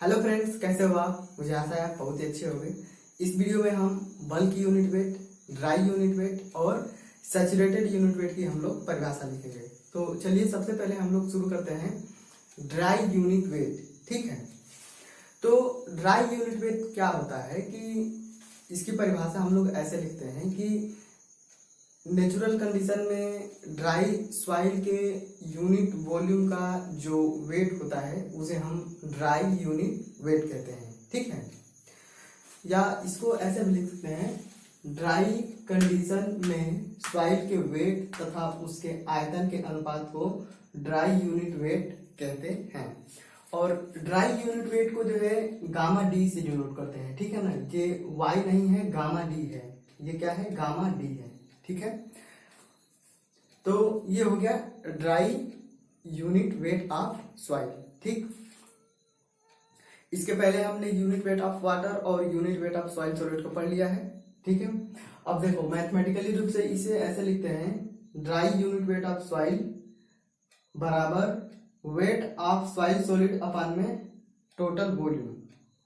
Hello friends, कैसे हो आप? मुझे आशा है आप बहुत ही अच्छे होंगे। इस वीडियो में हम bulk unit weight, dry unit weight और सैचुरेटेड यूनिट वेट की हम लोग परिभाषा लिखेंगे। तो चलिए सबसे पहले हम लोग शुरू करते हैं ड्राई यूनिट वेट। ठीक है, तो ड्राई यूनिट वेट क्या होता है कि इसकी परिभाषा हम लोग ऐसे लिखते हैं कि नेचुरल कंडीशन में ड्राई सॉइल के यूनिट वॉल्यूम का जो वेट होता है उसे हम ड्राई यूनिट वेट कहते हैं। ठीक है, या इसको ऐसे भी लिख सकते हैं, ड्राई कंडीशन में सॉइल के वेट तथा उसके आयतन के अनुपात को ड्राई यूनिट वेट कहते हैं। और ड्राई यूनिट वेट को जो है गामा डी से डिनोट करते हैं। ठीक है ना, ये वाई नहीं है, गामा डी है। ये क्या है? गामा डी है। ठीक है, तो ये हो गया dry unit weight of soil. ठीक, इसके पहले हमने यूनिट वेट ऑफ वाटर और unit weight of soil solid को पढ़ लिया है। ठीक है, अब देखो मैथमेटिकली रूप से इसे ऐसे लिखते हैं, dry unit weight of soil बराबर वेट ऑफ सॉइल सॉलिड अपान में टोटल वॉल्यूम।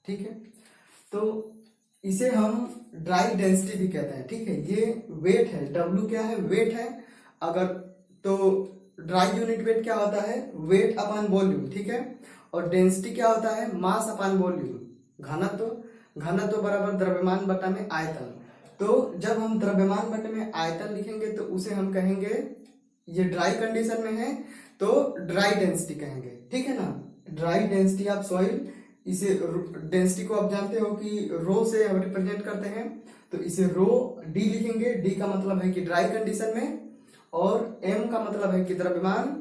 ठीक है, तो इसे हम ड्राई डेंसिटी भी कहते हैं। ठीक है, ये वेट है, डब्ल्यू क्या है? वेट है। अगर तो ड्राई यूनिट वेट क्या होता है? वेट अपान वॉल्यूम। ठीक है, और डेंसिटी क्या होता है? मास अपान वॉल्यूम। घनत्व बराबर द्रव्यमान बटा में आयतन। तो जब हम द्रव्यमान बटे में आयतन लिखेंगे तो उसे हम कहेंगे, ये ड्राई कंडीशन में है तो ड्राई डेंसिटी कहेंगे। ठीक है ना, ड्राई डेंसिटी ऑफ सॉइल। इसे डेंसिटी को आप जानते हो कि रो से हम रिप्रेजेंट करते हैं, तो इसे रो डी लिखेंगे। डी का मतलब है कि ड्राई कंडीशन में, और एम का मतलब है कि द्रव्यमान,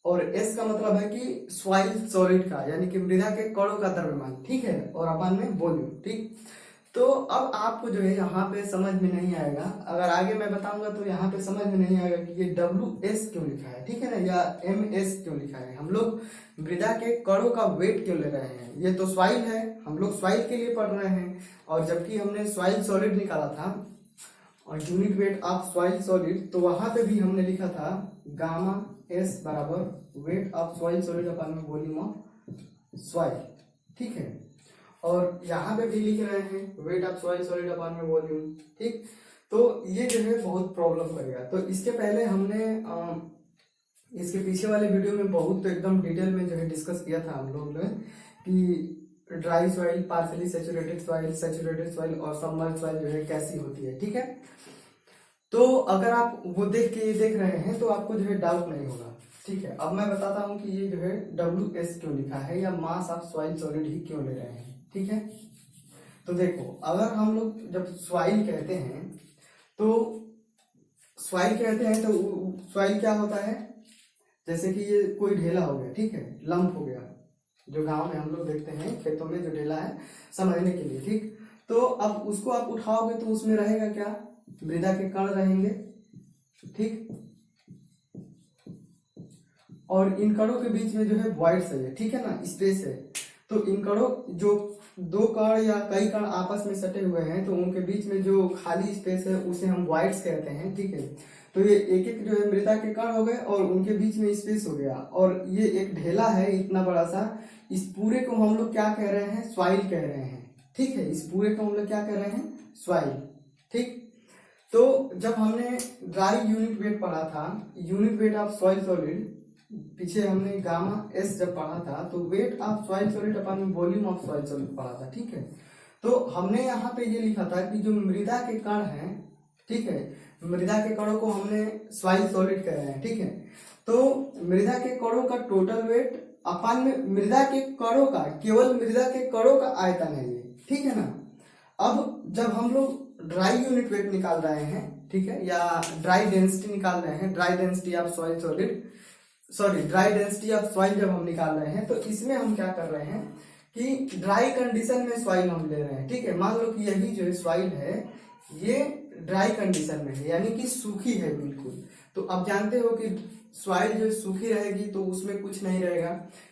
और एस का मतलब है कि सॉइल सॉलिड का, यानी कि मृदा के कणों का द्रव्यमान। ठीक है, और अपान में वॉल्यूम। ठीक, तो अब आपको जो है यहाँ पे समझ में नहीं आएगा, अगर आगे मैं बताऊंगा तो यहाँ पे समझ में नहीं आएगा कि ये WS क्यों लिखा है। ठीक है ना, या MS क्यों लिखा है। हम लोग मृदा के कणों का वेट क्यों ले रहे हैं? ये तो सॉइल है, हम लोग सॉइल के लिए पढ़ रहे हैं। और जबकि हमने सॉइल सॉलिड निकाला था और unit weight of soil solid, तो वहां पे भी हमने लिखा था गामा S बराबर वेट ऑफ सॉइल सॉलिड अपान में वॉल्यूम ऑफ सॉइल। ठीक है, और यहाँ पे भी लिख रहे हैं वेट ऑफ सॉइल सॉलिड अपान में वॉल्यूम। ठीक, तो ये जो है बहुत प्रॉब्लम करेगा। तो इसके पहले हमने इसके पीछे वाले वीडियो में बहुत तो एकदम डिटेल में जो है डिस्कस किया था हम लोग ने कि dry soil, partially saturated soil और सबमर्ज्ड सॉइल जो है कैसी होती है। ठीक है, तो अगर आप वो देख रहे हैं तो आपको जो है डाउट नहीं होगा। ठीक है, अब मैं बताता हूं कि ये जो है WS क्यों लिखा है, या मास ऑफ सॉइल सॉलिड ही क्यों ले रहे हैं। ठीक है, तो देखो, अगर हम लोग जब सॉइल कहते हैं तो सॉइल क्या होता है? जैसे कि ये कोई ढेला हो गया, ठीक है, लंप हो गया, जो गांव में हम लोग देखते हैं खेतों में जो ढेला है, समझने के लिए। ठीक, तो अब उसको आप उठाओगे तो उसमें रहेगा क्या? मृदा के कण रहेंगे। ठीक, और इन कणों के बीच में जो है वॉइड्स है, ठीक है ना, स्पेस है। तो इन कणों, जो दो कण या कई कण आपस में सटे हुए हैं, तो उनके बीच में जो खाली स्पेस है उसे हम वॉइड्स कहते हैं। ठीक है, तो ये एक एक जो है मृदा के कण हो गए और उनके बीच में स्पेस हो गया, और ये एक ढेला है इतना बड़ा सा। इस पूरे को हम लोग क्या कह रहे हैं? सॉइल कह रहे हैं। ठीक है, इस पूरे को हम लोग क्या कह रहे हैं? सॉइल। ठीक, तो जब हमने ड्राई यूनिट वेट पढ़ा था, unit weight of soil solid, पीछे हमने गामा S जब पढ़ा था, तो weight of soil solid upon volume of soil solid पढ़ा था। ठीक है, तो हमने यहाँ पे ये लिखा था कि जो मृदा के कण हैं, ठीक है, मृदा के कणों को हमने सॉइल सॉलिड कह रहे हैं। ठीक है, तो मृदा के कणों का टोटल वेट अपन में मृदा के कणों का, केवल मृदा के कणों का आयतन है ये। ठीक है ना, अब जब हम लोग ड्राई यूनिट वेट निकाल रहे हैं, ठीक है, या ड्राई डेंसिटी निकाल रहे हैं, dry density of soil solid, dry density of soil जब हम निकाल रहे हैं, तो इसमें हम क्या कर रहे हैं कि ड्राई कंडीशन में सॉइल हम ले रहे हैं। ठीक है, मान लो कि यही जो सॉइल है ये ड्राई कंडीशन में है, यानी कि सूखी है बिल्कुल। तो आप जानते हो कि सॉइल जो सूखी रहेगी तो उसमें कुछ नहीं रहेगा,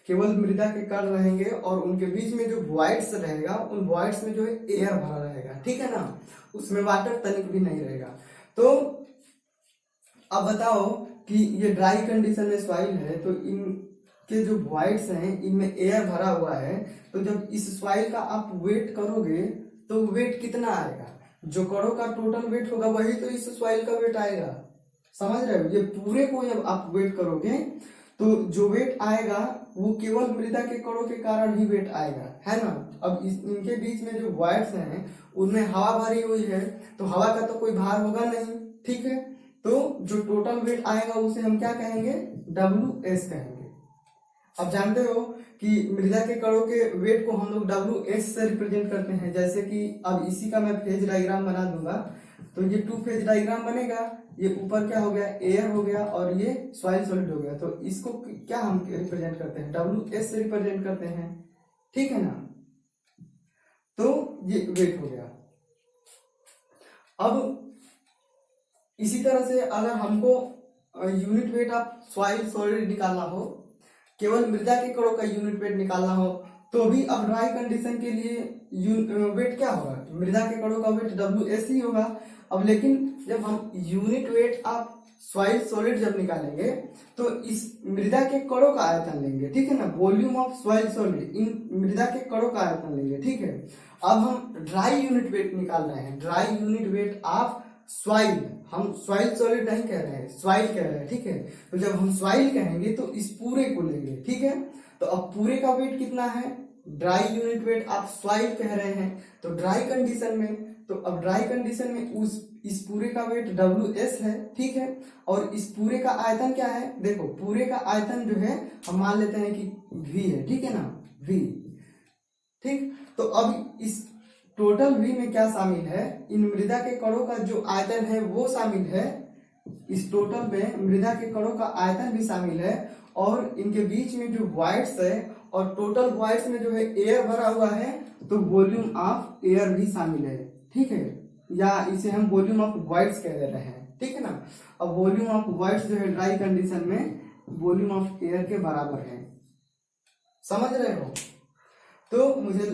केवल मृदा के कण रहेंगे, और उनके बीच में जो वॉइड्स रहेगा, उन वॉइड्स में जो है एयर भरा रहेगा। ठीक है ना, उसमें वाटर तनिक भी नहीं रहेगा। तो अब बताओ कि ये ड्राई कंडीशन में सॉइल है, तो इन के जो वॉइड्स हैं इनमें एयर भरा हुआ है, तो जब इस सॉइल का आप वेट करोगे तो वेट कितना आएगा, जो कणों का टोटल वेट होगा वही तो इस सॉइल का वेट आएगा। समझ रहे हो, ये पूरे को जब आप वेट करोगे तो जो वेट आएगा वो केवल मृदा के कणों के कारण ही वेट आएगा, है ना। अब इनके बीच में जो वॉइड्स हैं उनमें हवा भरी हुई है, तो हवा का तो कोई भार होगा नहीं, ठीक है। तो जो टोटल वेट आएगा उसे हम क्या कहेंगे, WS कहेंगे। अब जानते हो कि मृदा के कणों के वेट को हम लोग WS से रिप्रेजेंट करते हैं। जैसे कि अब इसी का मैं फेज डायग्राम बना दूंगा, तो ये 2 फेज डायग्राम बनेगा। ये ऊपर क्या हो गया, एयर हो गया, और ये सॉइल सॉलिड हो गया। तो इसको क्या हम रिप्रेजेंट करते हैं, WS से रिप्रेजेंट करते हैं, ठीक है ना। तो ये वेट हो गया। अब इसी तरह से अगर हमको unit weight of soil solid निकालना हो, केवल मृदा के कणों का यूनिट वेट निकालना हो, तो भी अब ड्राई कंडीशन के लिए वेट क्या होगा, मृदा के कणों का वेट WS ही होगा। अब लेकिन जब हम unit weight of soil solid जब निकालेंगे तो इस मृदा के कणों का आयतन लेंगे, ठीक है ना, वॉल्यूम ऑफ सॉइल सॉलिड, इन मृदा के कणों का आयतन लेंगे, ठीक है। अब हम ड्राई यूनिट वेट निकाल रहे हैं, dry unit weight of soil, हम सॉइल सॉलिड नहीं कह रहे हैं, सॉइल कह रहे हैं, ठीक है। तो जब हम सॉइल कहेंगे तो इस पूरे को लेंगे, ठीक है। तो अब पूरे का वेट कितना है, ड्राई यूनिट वेट आप सॉइल कह रहे हैं, तो ड्राई कंडीशन में, तो अब ड्राई कंडीशन में इस पूरे का वेट WS है, ठीक है। और इस पूरे का आयतन क्या है, देखो पूरे का आयतन जो है हम मान लेते हैं कि V है, ठीक है ना, V, ठीक। तो अब इस टोटल V में क्या शामिल है, इन मृदा के कणों का जो आयतन है वो शामिल है, इस टोटल में मृदा के कणों का आयतन भी शामिल है, और इनके बीच में जो वॉइड्स है, और टोटल वॉइड्स में जो है एयर भरा हुआ है, तो वॉल्यूम ऑफ एयर भी शामिल है, ठीक है, या इसे हम वॉल्यूम ऑफ वॉइड्स कह रहे हैं, ठीक है ना। अब वॉल्यूम ऑफ वॉइड्स जो है ड्राई कंडीशन में वॉल्यूम ऑफ एयर के बराबर है, समझ रहे हो। तो मुझे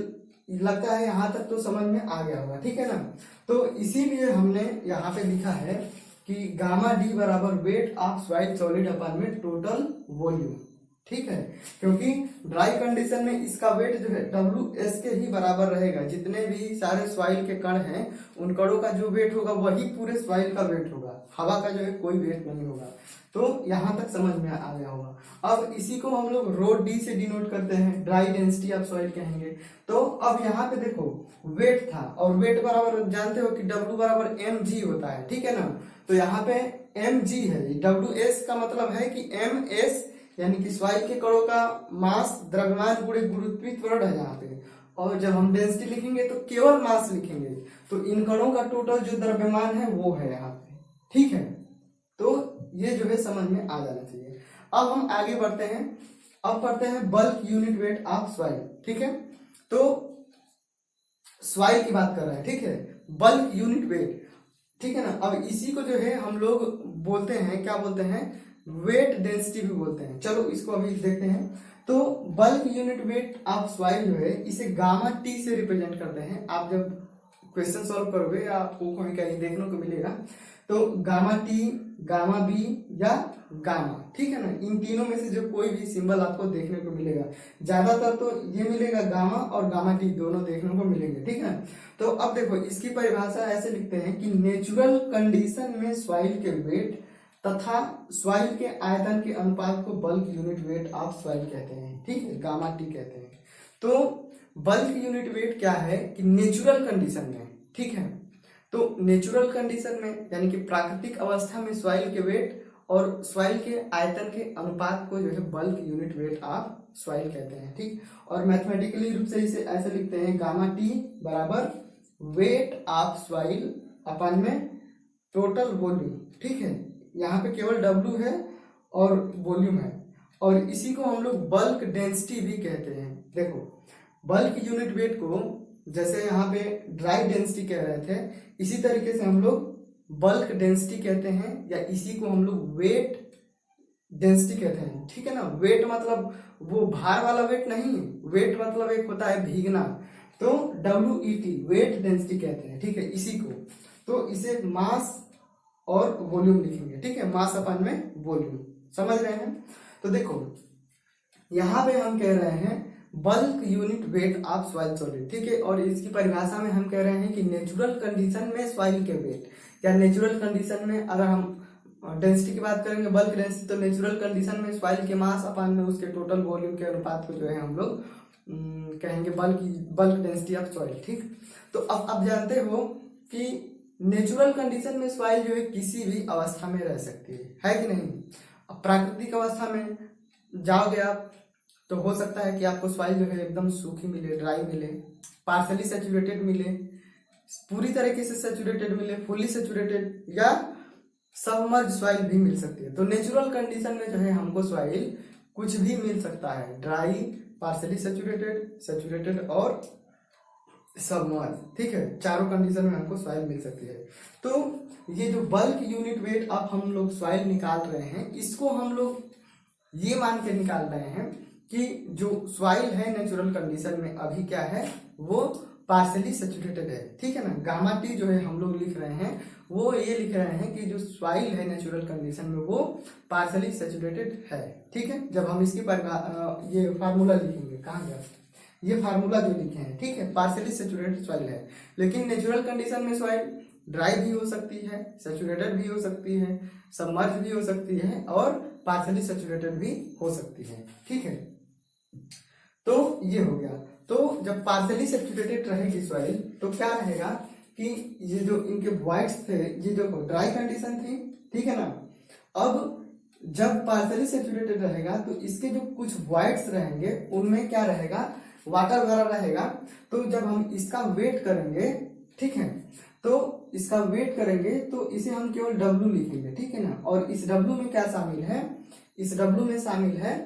लगता है यहां तक तो समझ में आ गया होगा, ठीक है ना। तो इसीलिए हमने यहाँ पे लिखा है कि गामा D बराबर वेट ऑफ सॉइल सॉलिड अपन में टोटल वॉल्यूम, ठीक है, क्योंकि ड्राई कंडीशन में इसका वेट जो है WS के ही बराबर रहेगा। जितने भी सारे सॉइल के कण हैं उन कणों का जो वेट होगा वही पूरे सॉइल का वेट होगा, हवा का जो है कोई वेट नहीं होगा। तो यहां तक समझ में आ गया होगा। अब इसी को हम लोग रो D से डिनोट करते हैं, ड्राई डेंसिटी ऑफ सॉइल कहेंगे। तो अब यहाँ पे देखो वेट था, और वेट बराबर जानते हो कि W बराबर mg होता है, ठीक है ना। तो यहाँ पे mg है, WS का मतलब है कि ms यानी कि सॉइल के कणों का मास द्रव्यमान गुणे गुरुत्वाकर्षण है यहाँ पे, और जब हम डेंसिटी लिखेंगे तो केवल मास लिखेंगे, तो इन कणों का टोटल जो द्रव्यमान है वो है यहाँ पे, ठीक है। तो ये जो है समझ में आ जाना चाहिए। अब हम आगे बढ़ते हैं, अब पढ़ते हैं bulk unit weight of soil, ठीक है। तो सॉइल की बात कर रहे हैं, ठीक है, बल्क यूनिट वेट, ठीक है ना। अब इसी को जो है हम लोग बोलते हैं, क्या बोलते हैं, वेट डेंसिटी भी बोलते हैं। चलो इसको अभी देखते हैं। तो bulk unit weight of soil जो है इसे गामा T से रिप्रेजेंट करते हैं। आप जब क्वेश्चन सॉल्व करोगे आपको कहीं कहीं देखने को मिलेगा, तो गामा T, गामा B या गामा, ठीक है ना, इन तीनों में से जो कोई भी सिंबल आपको देखने को मिलेगा, ज्यादातर तो ये मिलेगा गामा और गामा T दोनों देखने को मिलेंगे, ठीक है। तो अब देखो इसकी परिभाषा ऐसे लिखते हैं कि नेचुरल कंडीशन में सॉइल के वेट तथा सॉइल के आयतन के अनुपात को bulk unit weight of soil कहते हैं, ठीक है, गामा T कहते हैं। तो बल्क यूनिट वेट क्या है कि नेचुरल कंडीशन में, ठीक है, तो नेचुरल कंडीशन में यानी कि प्राकृतिक अवस्था में सॉइल के वेट और सॉइल के आयतन के अनुपात को जो है bulk unit weight of soil कहते हैं, ठीक। और मैथमेटिकली रूप से इसे ऐसे लिखते हैं, गामा T बराबर वेट ऑफ सॉइल अपन में टोटल वॉल्यूम, ठीक है, यहाँ पे केवल W है और वॉल्यूम है, और इसी को हम लोग बल्क डेंसिटी भी कहते हैं। देखो बल्क यूनिट वेट को जैसे यहाँ पे ड्राई डेंसिटी कह रहे थे, इसी तरीके से हम लोग बल्क डेंसिटी कहते हैं, या इसी को हम लोग वेट डेंसिटी कहते हैं, ठीक है ना। वेट मतलब वो भार वाला वेट नहीं, वेट मतलब एक होता है भीगना, तो WET वेट डेंसिटी कहते हैं, ठीक है, इसी को। तो इसे मास और वॉल्यूम लिखेंगे, ठीक है, मास अपन में वॉल्यूम, समझ रहे हैं। तो देखो यहाँ पे हम कह रहे हैं bulk unit weight of soil solid, ठीक है। और इसकी परिभाषा में हम कह रहे हैं कि नेचुरल कंडीशन में सॉइल के वेट, या नेचुरल कंडीशन में अगर हम डेंसिटी की बात करेंगे, बल्क डेंसिटी, तो नेचुरल कंडीशन में सॉइल के मास अपन में उसके टोटल वॉल्यूम के अनुपात को जो है हम लोग कहेंगे बल्क डेंसिटी ऑफ सॉइल, ठीक। तो अब आप जानते हो कि नेचुरल कंडीशन में सॉइल जो है किसी भी अवस्था में रह सकती है कि नहीं। अब प्राकृतिक अवस्था में जाओगे आप तो हो सकता है कि आपको सॉइल जो है एकदम सूखी मिले, ड्राई मिले, पार्शली सैचुरेटेड मिले, पूरी तरीके से सैचुरेटेड मिले, फुली सैचुरेटेड, या सबमर्ज सॉइल भी मिल सकती है। तो नेचुरल कंडीशन में जो है हमको सॉइल कुछ भी मिल सकता है, ड्राई, पार्शली सैचुरेटेड, सैचुरेटेड और सबमर्ज, ठीक है। चारों कंडीशन में हमको सॉइल मिल सकती है। तो ये जो बल्क यूनिट वेट अब हम लोग सॉइल निकाल रहे हैं, इसको हम लोग ये मान के निकाल रहे हैं कि जो सॉइल है नेचुरल कंडीशन में अभी क्या है, वो पार्शली सैचुरेटेड है, ठीक है ना। गामा टी जो है हम लोग लिख रहे हैं, वो ये लिख रहे हैं कि जो सॉइल है नेचुरल कंडीशन में वो पार्शली सैचुरेटेड है, ठीक है। जब हम इसकी ये फार्मूला लिखेंगे, कहाँ गया ये फार्मूला जो लिखे हैं, ठीक है, पार्शली सैचुरेटेड सॉइल है। लेकिन नेचुरल कंडीशन में सॉइल ड्राई भी हो सकती है, सैचुरेटेड भी हो सकती है, सबमर्ज भी हो सकती है और पार्शली सैचुरेटेड भी हो सकती है, ठीक है। तो ये हो गया। तो जब पार्शली सैचुरेटेड रहेगी सॉइल तो क्या रहेगा कि ये जो इनके वॉइड्स थे, ये जो ड्राई कंडीशन थी, ठीक है ना। अब जब पार्शली सैचुरेटेड रहेगा तो इसके जो कुछ वॉइड्स रहेंगे उनमें क्या रहेगा, वाटर भरा रहेगा। तो जब हम इसका वेट करेंगे, ठीक है, तो इसका वेट करेंगे तो इसे हम केवल W लिखेंगे, ठीक है ना। और इस W में क्या शामिल है, इस W में शामिल है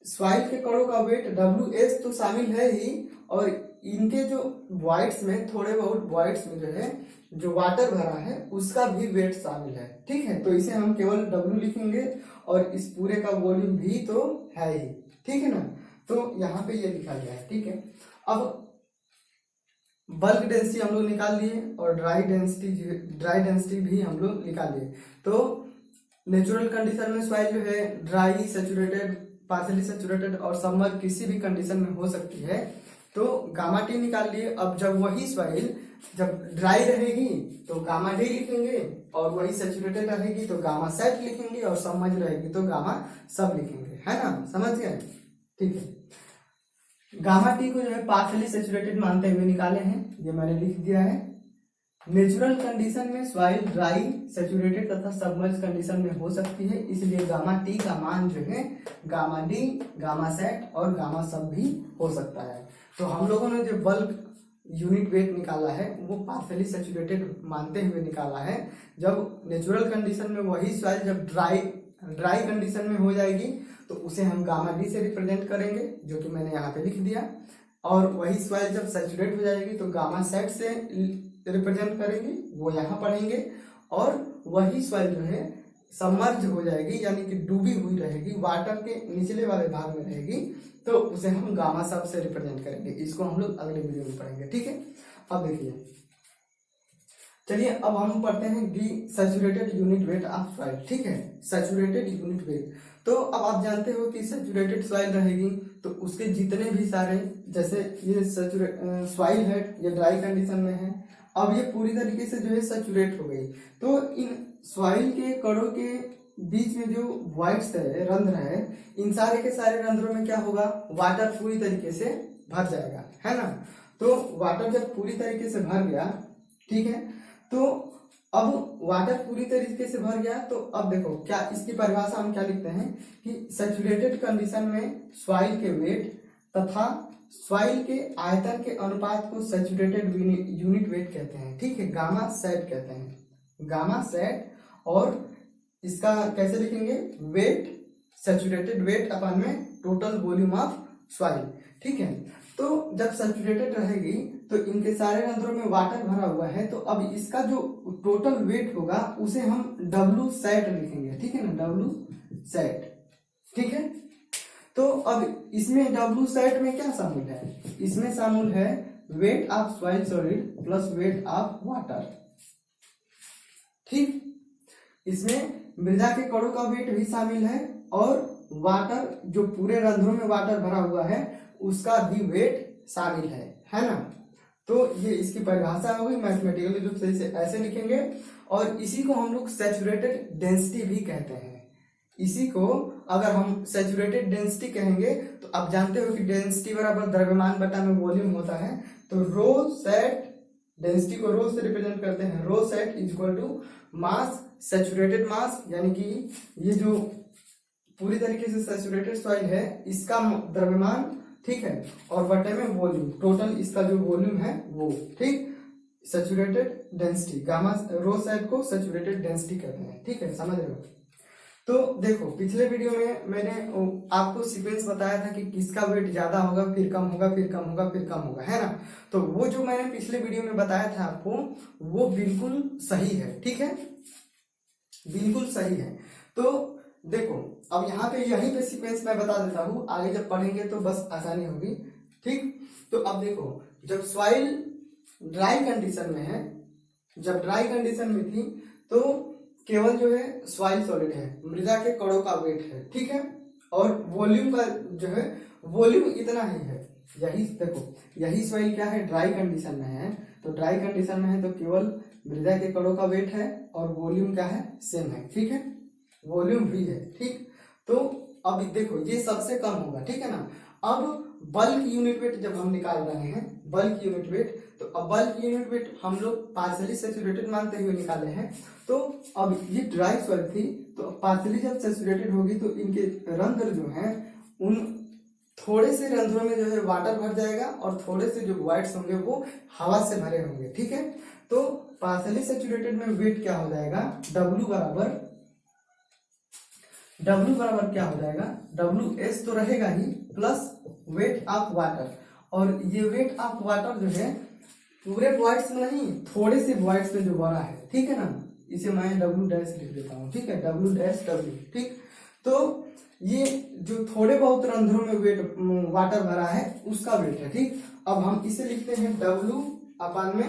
सॉइल के कणों का वेट WS तो शामिल है ही, और इनके जो वॉइड्स में, थोड़े बहुत वॉइड्स में जो है जो वाटर भरा है उसका भी वेट शामिल है, ठीक है। तो इसे हम केवल W लिखेंगे और इस पूरे का वॉल्यूम भी तो है ही, ठीक है ना। तो यहाँ पे ये लिखा गया है, ठीक है। अब बल्क डेंसिटी हम लोग निकाल लिए और ड्राई डेंसिटी भी हम लोग निकाल लिए। तो नेचुरल कंडीशन में सॉइल जो है ड्राई, सैचुरेटेड, पार्शली सैचुरेटेड और सबमर्ज किसी भी कंडीशन में हो सकती है। तो गामा टी निकाल लिए। अब जब वही सॉइल जब ड्राई रहेगी तो गामा डी लिखेंगे, और वही सैचुरेटेड रहेगी तो गामा सेट लिखेंगे, और सबमर्ज रहेगी तो गामा सब लिखेंगे, है ना, समझ गए, ठीक है। गामा टी को जो है पार्शली सैचुरेटेड मानते हुए निकाले हैं, ये मैंने लिख दिया है। नेचुरल कंडीशन में सॉइल ड्राई, सैचुरेटेड तथा सबमर्ज कंडीशन में हो सकती है, इसलिए गामा टी का मान जो है गामा डी, गामा सेट और गामा सब भी हो सकता है। तो हम लोगों ने जो बल्क यूनिट वेट निकाला है वो पार्शली सैचुरेटेड मानते हुए निकाला है। जब नेचुरल कंडीशन में वही सॉइल जब ड्राई कंडीशन में हो जाएगी तो उसे हम गामा डी से रिप्रेजेंट करेंगे, जो कि मैंने यहाँ पे लिख दिया। और वही सॉइल जब सैचुरेट हो जाएगी तो गामा सेट से रिप्रेजेंट करेंगे, वो यहाँ पढ़ेंगे। और वही सॉइल जो है सबमर्ज हो जाएगी, यानी कि डूबी हुई रहेगी, वाटर के निचले वाले भाग में रहेगी, तो उसे हम गामा सब से रिप्रेजेंट करेंगे। इसको हम लोग अगले वीडियो में पढ़ेंगे, ठीक है। अब देखिए, चलिए अब हम पढ़ते हैं D saturated unit weight of soil, ठीक है, सैचुरेटेड यूनिट वेट। तो अब आप जानते हो कि सैचुरेटेड सॉइल रहेगी तो उसके जितने भी सारे, जैसे ये सॉइल है ये ड्राई कंडीशन में है, अब ये पूरी तरीके से जो है सैचुरेट हो गई, तो इन सॉइल के कणों के बीच में जो वॉइड्स है, रंध्र है, इन सारे के सारे रंध्रों में क्या होगा, वाटर पूरी तरीके से भर जाएगा, है ना। तो वाटर जब पूरी तरीके से भर गया, ठीक है, तो अब वाटर पूरी तरीके से भर गया तो अब देखो क्या इसकी परिभाषा हम क्या लिखते हैं कि सैचुरेटेड कंडीशन में सॉइल के वेट तथा सॉइल के आयतन के अनुपात को सैचुरेटेड यूनिट वेट कहते हैं, ठीक है, गामा सेट कहते हैं, गामा सेट। और इसका कैसे लिखेंगे, वेट, सैचुरेटेड वेट अपन में टोटल वॉल्यूम ऑफ सॉइल, ठीक है। तो जब सैचुरेटेड रहेगी तो इनके सारे रंध्रों में वाटर भरा हुआ है, तो अब इसका जो टोटल वेट होगा उसे हम W सेट लिखेंगे, ठीक है ना, W सेट, ठीक है। तो अब इसमें W सेट में क्या शामिल है, इसमें शामिल है weight of soil solid plus weight of water, ठीक। इसमें मृदा के कणों का वेट भी शामिल है और वाटर, जो पूरे रंध्रों में वाटर भरा हुआ है उसका भी वेट शामिल है ना। तो ये इसकी परिभाषा होगी, मैथमेटिकली रूप से इसे ऐसे लिखेंगे। और इसी को हम लोग सैचुरेटेड डेंसिटी भी कहते हैं। इसी को अगर हम सैचुरेटेड डेंसिटी कहेंगे तो आप जानते हो कि डेंसिटी बराबर द्रव्यमान बटा में वॉल्यूम होता है। तो रो सेट, डेंसिटी को रो से रिप्रेजेंट करते हैं, rho sat is equal to mass, saturated mass, यानी कि ये जो पूरी तरीके से सैचुरेटेड सॉइल है इसका द्रव्यमान, ठीक है, और बटे में वॉल्यूम, टोटल इसका जो वॉल्यूम है वो, ठीक। सैचुरेटेड डेंसिटी, गामा रो सेट को सैचुरेटेड डेंसिटी कहते हैं, ठीक है, समझ रहे हो। तो देखो पिछले वीडियो में मैंने आपको सीक्वेंस बताया था कि किसका वेट ज्यादा होगा, फिर कम होगा, फिर कम होगा, फिर कम होगा, है ना। तो वो जो मैंने पिछले वीडियो में बताया था आपको वो बिल्कुल सही है, ठीक है, बिल्कुल सही है। तो देखो अब यहाँ पे यहीं पे सीक्वेंस मैं बता देता हूँ, आगे जब पढ़ेंगे तो बस आसानी होगी, ठीक। तो अब देखो जब सॉइल ड्राई कंडीशन में है, जब ड्राई कंडीशन में थी तो केवल जो है सॉइल सॉलिड है, मृदा के कणों का वेट है, ठीक है, और वॉल्यूम का जो है वॉल्यूम इतना ही है। यही देखो यही सॉइल क्या है, ड्राई कंडीशन में है। तो ड्राई कंडीशन में है तो केवल मृदा के कणों का वेट है और वॉल्यूम क्या है, सेम है, ठीक है, वॉल्यूम भी है, ठीक। तो अब देखो ये सबसे कम होगा, ठीक है ना। अब बल्क यूनिट वेट जब हम निकाल रहे हैं, बल्क यूनिट वेट, तो अब बल्क यूनिट वेट हम लोग पार्शियली सैचुरेटेड मानते हुए निकाले हैं। तो अब ये ड्राई सॉइल थी, तो पार्शियली जब सैचुरेटेड होगी तो इनके रंध्र जो हैं उन थोड़े से रंध्रों में जो है वाटर भर जाएगा और थोड़े से जो वॉइड्स होंगे वो हवा से भरे होंगे, ठीक है। तो पार्शियली सैचुरेटेड में वेट क्या हो जाएगा, W बराबर क्या हो जाएगा, WS तो रहेगा ही, प्लस वेट ऑफ वाटर। और ये वेट ऑफ वाटर जो है पूरे वॉइड्स में नहीं, थोड़े से वॉइड्स में जो भरा है, ठीक है ना, इसे मैं W डैश लिख देता हूँ, ठीक है, W डैश W, ठीक। तो ये जो थोड़े बहुत रंध्रों में वेट वाटर भरा है उसका वेट है, ठीक। अब हम इसे लिखते हैं W अपान में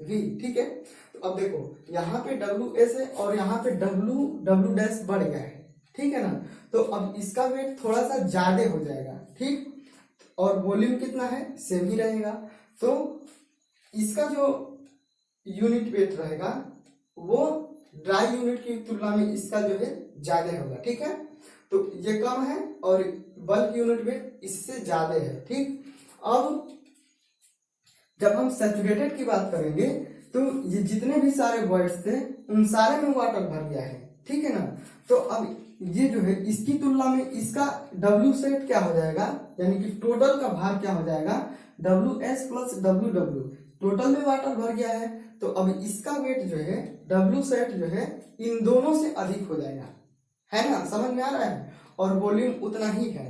V, ठीक है। तो अब देखो यहाँ पे WS है और यहाँ पे W डैश बढ़ गया है, ठीक है ना। तो अब इसका वेट थोड़ा सा ज्यादा हो जाएगा, ठीक, और वॉल्यूम कितना है, सेम ही रहेगा। तो इसका जो यूनिट वेट रहेगा वो ड्राई यूनिट की तुलना में इसका जो है ज्यादा होगा, ठीक है। तो ये कम है और बल्क यूनिट वेट इससे ज्यादा है, ठीक। अब जब हम सैचुरेटेड की बात करेंगे तो ये जितने भी सारे वॉइड्स थे उन सारे में वाटर भर गया है, ठीक है ना। तो अब ये जो है इसकी तुलना में इसका W सेट क्या हो जाएगा, यानी कि टोटल का भार क्या हो जाएगा, WS प्लस WW, टोटल में वाटर भर गया है। तो अब इसका वेट जो है W सेट जो है इन दोनों से अधिक हो जाएगा, है ना, समझ में आ रहा है, और वॉल्यूम उतना ही है,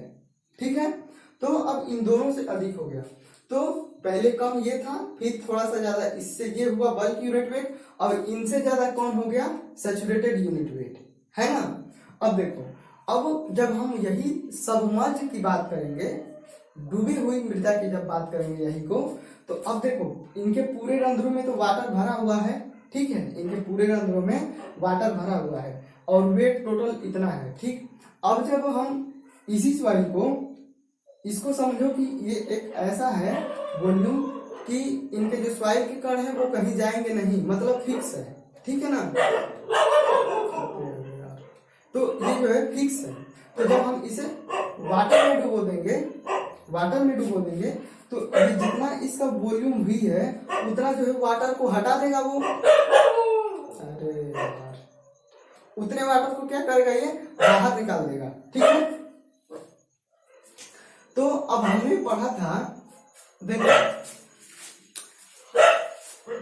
ठीक है। तो अब इन दोनों से अधिक हो गया, तो पहले कम ये था, फिर थोड़ा सा ज्यादा इससे ये हुआ बल्क यूनिट वेट, और इनसे ज्यादा कौन हो गया, सैचुरेटेड यूनिट वेट, है ना। अब देखो अब जब हम यही सबमर्ज की बात करेंगे, डूबी हुई मृदा की जब बात करेंगे यही को, तो अब देखो इनके पूरे रंध्रों में तो वाटर भरा हुआ है, ठीक है, इनके पूरे रंध्रों में वाटर भरा हुआ है और वेट टोटल इतना है, ठीक। अब जब हम इसी सॉइल को, इसको समझो कि ये एक ऐसा है वॉल्यूम कि इनके जो सॉइल के कण है वो कहीं जाएंगे नहीं, मतलब फिक्स है, ठीक है ना। तो ये जो है फिक्स है। तो जब हम इसे वाटर में डुबो देंगे तो ये जितना इसका वॉल्यूम भी है उतना जो है वाटर को हटा देगा वो, अरे यार, उतने वाटर को क्या करेगा, ये बाहर निकाल देगा, ठीक है। तो अब हमने पढ़ा था,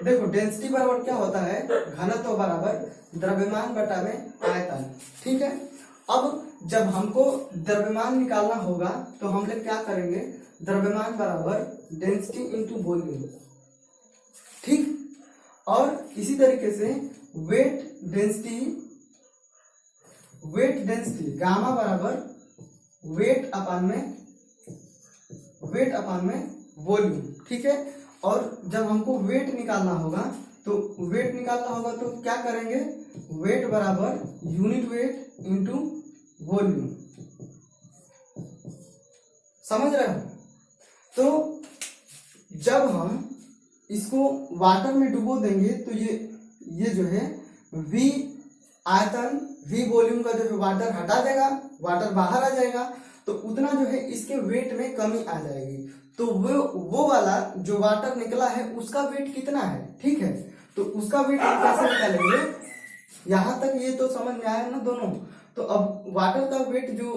देखो डेंसिटी बराबर क्या होता है, घनत्व बराबर द्रव्यमान बटा में आयतन, ठीक है। अब जब हमको द्रव्यमान निकालना होगा तो हम लोग क्या करेंगे, द्रव्यमान बराबर डेंसिटी इंटू वॉल्यूम, ठीक। और इसी तरीके से वेट डेंसिटी गामा बराबर वेट अपान में वॉल्यूम, ठीक है। और जब हमको वेट निकालना होगा तो क्या करेंगे, वेट बराबर यूनिट वेट इंटू वॉल्यूम, समझ रहे हो? तो जब हम इसको वाटर में डुबो देंगे तो ये जो है V आयतन, V वॉल्यूम का जो है वाटर हटा देगा, वाटर बाहर आ जाएगा, तो उतना जो है इसके वेट में कमी आ जाएगी। तो वो वाला जो वाटर निकला है उसका वेट कितना है, ठीक है, तो उसका वेट हम कैसे निकालेंगे? यहाँ तक ये तो समझ में आया ना दोनों। तो अब वाटर का वेट जो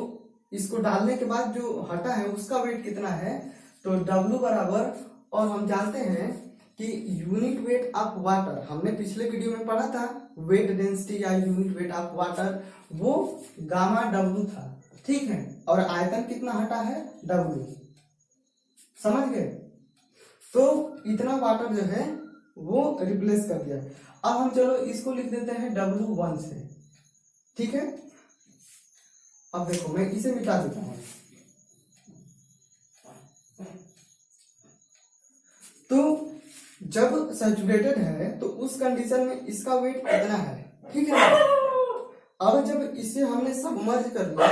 इसको डालने के बाद जो हटा है उसका वेट कितना है, तो W बराबर, और हम जानते हैं कि यूनिट वेट ऑफ वाटर, हमने पिछले वीडियो में पढ़ा था वेट डेंसिटी या यूनिट वेट ऑफ वाटर, वो गामा W था, ठीक है, और आयतन कितना हटा है, W, समझ गए? तो इतना वाटर जो है वो रिप्लेस कर दिया। अब हम चलो इसको लिख देते हैं W1 से, ठीक है। अब देखो मैं इसे मिटा देता हूं। तो जब सैचुरेटेड है तो उस कंडीशन में इसका वेट कितना है, ठीक है। अब जब इसे हमने सबमर्ज कर दिया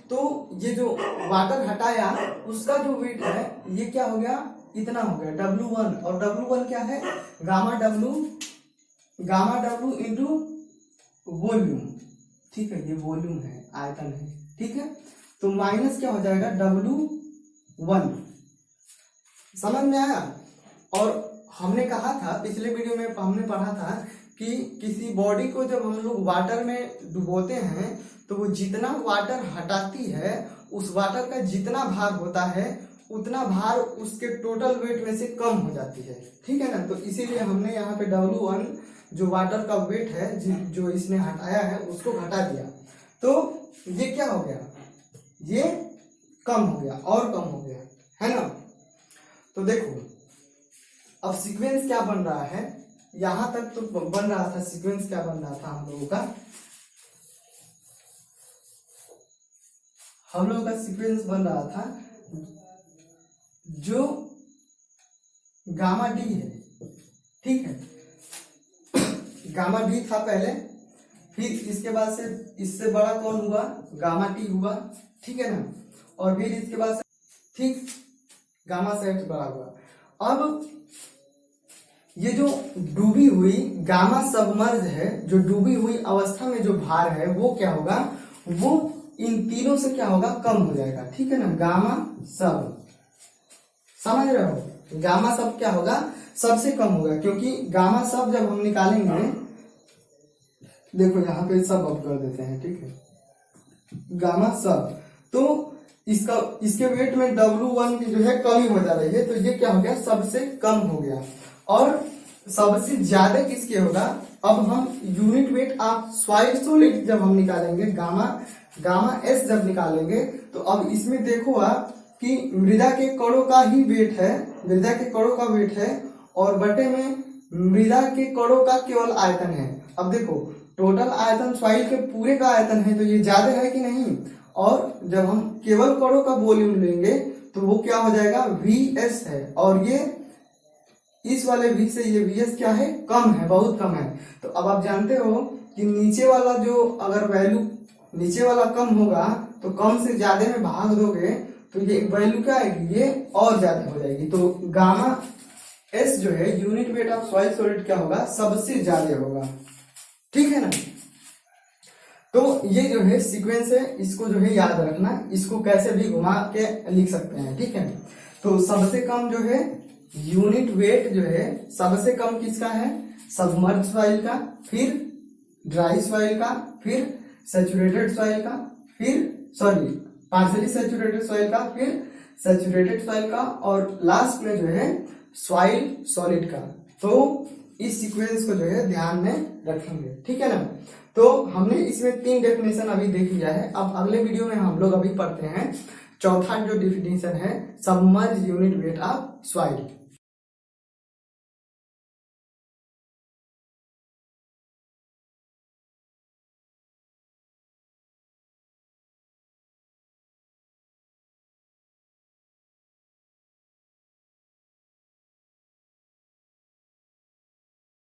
तो ये जो वाटर हटाया उसका जो वेट है ये क्या हो गया, इतना हो गया W1, और W1 क्या है, गामा W इंटू वॉल्यूम, ठीक है, ये वॉल्यूम है, आयतन है, ठीक है। तो माइनस क्या हो जाएगा, W1, समझ में आया? और हमने कहा था पिछले वीडियो में, हमने पढ़ा था कि किसी बॉडी को जब हम लोग वाटर में डुबोते हैं तो वो जितना वाटर हटाती है उस वाटर का जितना भार होता है उतना भार उसके टोटल वेट में से कम हो जाती है, ठीक है ना। तो इसीलिए हमने यहाँ पे W1 जो वाटर का वेट है जो इसने हटाया है उसको घटा दिया, तो ये क्या हो गया, ये कम हो गया और कम हो गया, है ना। तो देखो अब सीक्वेंस क्या बन रहा है, यहां तक तो बन रहा था, सीक्वेंस क्या बन रहा था हम लोगों का, सीक्वेंस बन रहा था जो गामा डी है, ठीक है, गामा डी था पहले, फिर इसके बाद से इससे बड़ा कौन हुआ, गामा टी हुआ, ठीक है ना, और फिर इसके बाद से ठीक गामा सेट बड़ा हुआ। अब ये जो डूबी हुई गामा सबमर्ज है, जो डूबी हुई अवस्था में जो भार है वो क्या होगा, वो इन तीनों से क्या होगा, कम हो जाएगा, ठीक है ना, गामा सब, समझ रहे हो, गामा सब क्या होगा, सबसे कम होगा, क्योंकि गामा सब जब हम निकालेंगे, देखो यहाँ पे सब अब कर देते हैं, ठीक है, गामा सब, तो इसके वेट में W1 की जो है कमी हो जा रही है, तो ये क्या हो गया, सबसे कम हो गया। और सबसे ज्यादा किसके होगा, अब हम unit weight of solid solid जब हम निकालेंगे, गामा S जब निकालेंगे, तो अब इसमें देखो आप कि मृदा के कणों का ही वेट है, मृदा के कणों का वेट है, और बटे में मृदा के कणों का केवल आयतन है। अब देखो टोटल आयतन सॉइल के पूरे का आयतन है, तो ये ज्यादा है कि नहीं, और जब हम केवल कणों का वॉल्यूम लेंगे तो वो क्या हो जाएगा, VS है, और ये इस वाले V से ये VS क्या है, कम है, बहुत कम है। तो अब आप जानते हो कि नीचे वाला जो अगर वैल्यू, नीचे वाला कम होगा तो कम से ज्यादा में भाग दोगे तो ये वैल्यू क्या आएगी, ये और ज्यादा हो जाएगी। तो गामा S जो है unit weight of soil solid क्या होगा, सबसे ज्यादा होगा, ठीक है ना। तो ये जो है सीक्वेंस है, इसको जो है याद रखना, इसको कैसे भी घुमा के लिख सकते हैं, ठीक है। तो सबसे कम जो है यूनिट वेट जो है सबसे कम किसका है, सबमर्ज सॉइल का, फिर ड्राई सॉइल का, फिर सैचुरेटेड सॉइल का, फिर पार्शियली सैचुरेटेड सॉइल का, फिर सैचुरेटेड सॉइल का, और लास्ट में जो है सॉइल सॉलिड का। तो इस सीक्वेंस को जो है ध्यान में रखेंगे, ठीक है ना। तो हमने इसमें 3 डेफिनेशन अभी देख लिया है। अब अगले वीडियो में हम लोग अभी पढ़ते हैं चौथा जो डेफिनेशन है, submerge unit weight of soil.